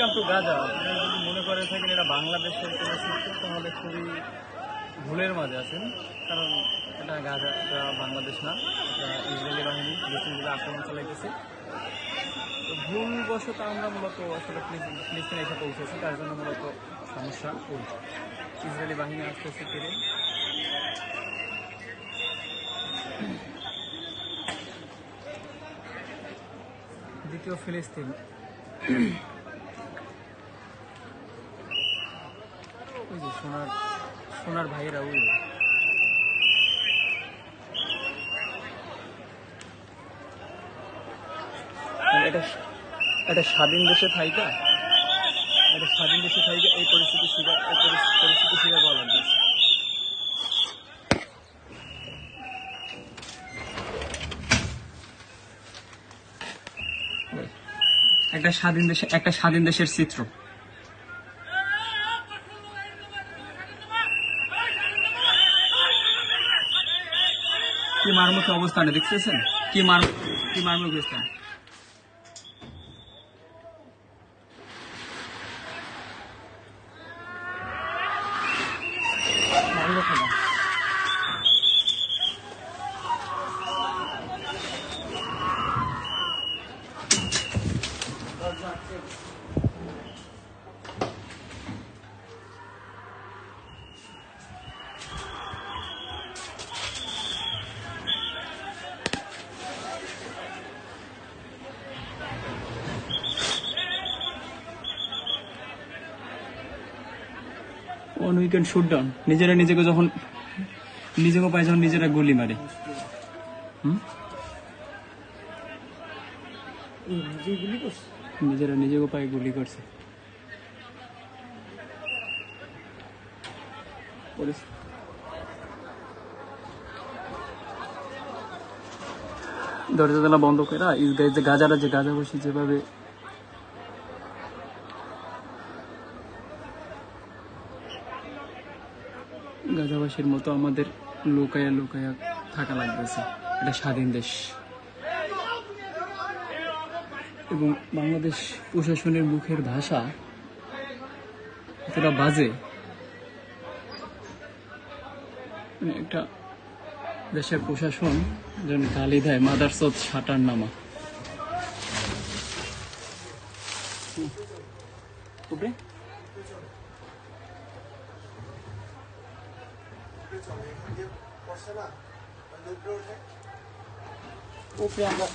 Welcome to Gaza. আপনারা যদি মনে করে থাকেন এটা বাংলাদেশের কোনো শিল্প, তাহলে খুবই ভুলের মাঝে আছেন। কারণ এটা গাজা, এটা বাংলাদেশ না, এটা ইসরায়েলি বাহিনী রিসেন্টলি আক্রমণ চালাইতেছে। তো ভুলবশত আমরা মূলত আসলে ফিলিস্তিনে এসে পৌঁছেছি, তার জন্য মূলত সমস্যা। ইসরায়েলি বাহিনী আসতেছে ফিরে। দ্বিতীয় ফিলিস্তিন, ওই যে সোনার ভাইয়েরা, ওই এটা স্বাধীন দেশে থাইকা, এই পরিস্থিতি স্বীকার করা লাগবে। একটা স্বাধীন দেশের চিত্র। কি মারমুখী অবস্থানে দেখতেছেন, কি মারমুখী অবস্থান। One weekend shoot down. নিজেকে পায় যখন নিজেরা গুলি মারে। নিজেকে পায়ে গুলি করছে। দরজা জানলা বন্ধ করে গাজাবাসী যেভাবে গাজাবাসীর মতো আমাদের লুকায়া থাকা লাগতেছে। এটা স্বাধীন দেশ এবং বাংলাদেশ প্রশাসনের মুখের ভাষা এতটা বাজে, একটা দেশের প্রশাসন যেন গালি দেয় মাদারচোদ শাটার নামা। উপরে আমরা